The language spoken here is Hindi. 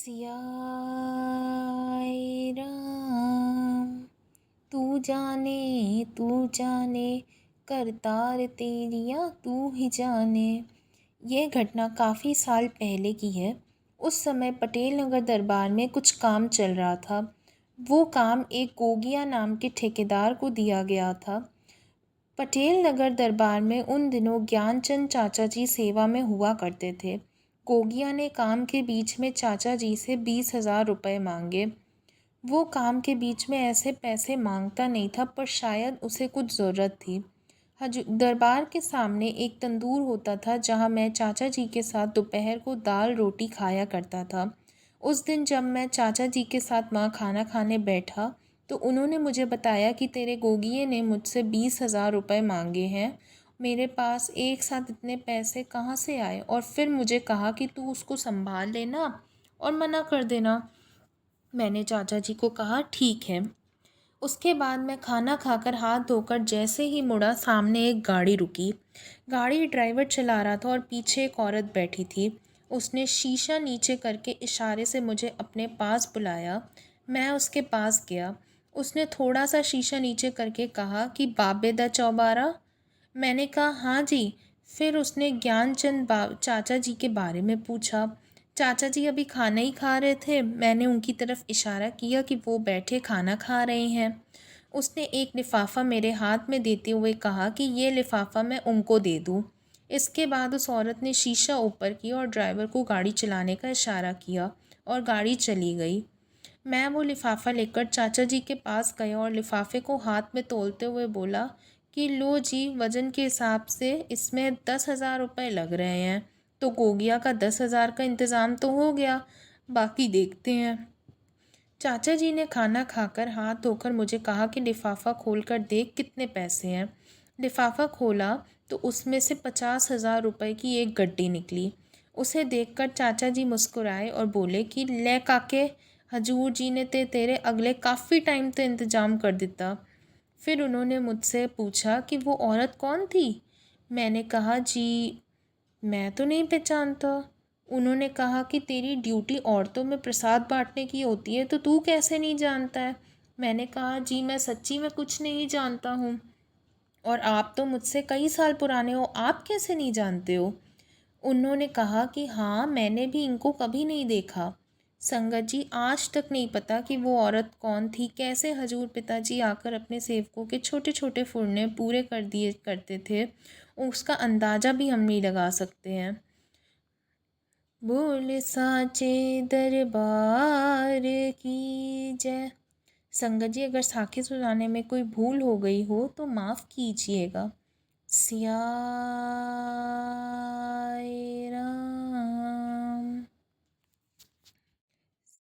सियाए राम। तू जाने करतार तेरिया तू ही जाने। ये घटना काफ़ी साल पहले की है। उस समय पटेल नगर दरबार में कुछ काम चल रहा था। वो काम एक गोगिया नाम के ठेकेदार को दिया गया था। पटेल नगर दरबार में उन दिनों ज्ञानचंद चाचा जी सेवा में हुआ करते थे। गोगिया ने काम के बीच में चाचा जी से 20,000 रुपये मांगे। वो काम के बीच में ऐसे पैसे मांगता नहीं था, पर शायद उसे कुछ ज़रूरत थी। दरबार के सामने एक तंदूर होता था, जहाँ मैं चाचा जी के साथ दोपहर को दाल रोटी खाया करता था। उस दिन जब मैं चाचा जी के साथ वहाँ खाना खाने बैठा तो उन्होंने मुझे बताया कि तेरे गोगिये ने मुझसे 20,000 रुपये मांगे हैं। मेरे पास एक साथ इतने पैसे कहाँ से आए? और फिर मुझे कहा कि तू उसको संभाल लेना और मना कर देना। मैंने चाचा जी को कहा ठीक है। उसके बाद मैं खाना खाकर हाथ धोकर जैसे ही मुड़ा, सामने एक गाड़ी रुकी। गाड़ी ड्राइवर चला रहा था और पीछे एक औरत बैठी थी। उसने शीशा नीचे करके इशारे से मुझे अपने पास बुलाया। मैं उसके पास गया। उसने थोड़ा सा शीशा नीचे करके कहा कि बाबेदा चौबारा। मैंने कहा हाँ जी। फिर उसने ज्ञानचंद चाचा जी के बारे में पूछा। चाचा जी अभी खाना ही खा रहे थे। मैंने उनकी तरफ इशारा किया कि वो बैठे खाना खा रहे हैं। उसने एक लिफाफा मेरे हाथ में देते हुए कहा कि ये लिफाफा मैं उनको दे दूँ। इसके बाद उस औरत ने शीशा ऊपर किया और ड्राइवर को गाड़ी चलाने का इशारा किया और गाड़ी चली गई। मैं वो लिफाफा लेकर चाचा जी के पास गया और लिफाफे को हाथ में तोलते हुए बोला कि लो जी, वज़न के हिसाब से इसमें 10,000 रुपये लग रहे हैं। तो गोगिया का 10,000 का इंतज़ाम तो हो गया, बाकी देखते हैं। चाचा जी ने खाना खाकर हाथ धोकर मुझे कहा कि लिफाफा खोलकर देख कितने पैसे हैं। लिफाफा खोला तो उसमें से 50,000 रुपये की एक गड्डी निकली। उसे देखकर चाचा जी मुस्कुराए और बोले कि ले काके, हजूर जी ने तेरे अगले काफ़ी टाइम तो इंतज़ाम कर दिता। फिर उन्होंने मुझसे पूछा कि वो औरत कौन थी। मैंने कहा जी, मैं तो नहीं पहचानता। उन्होंने कहा कि तेरी ड्यूटी औरतों में प्रसाद बांटने की होती है, तो तू कैसे नहीं जानता है? मैंने कहा जी, मैं सच्ची में कुछ नहीं जानता हूँ। और आप तो मुझसे कई साल पुराने हो, आप कैसे नहीं जानते हो? उन्होंने कहा कि हाँ, मैंने भी इनको कभी नहीं देखा। संगत जी, आज तक नहीं पता कि वो औरत कौन थी। कैसे हजूर पिताजी आकर अपने सेवकों के छोटे छोटे फुरने पूरे कर दिए करते थे, उसका अंदाज़ा भी हम नहीं लगा सकते हैं। बोल साचे दरबार की जय। संगत जी, अगर साखी सुनाने में कोई भूल हो गई हो तो माफ़ कीजिएगा। सियाए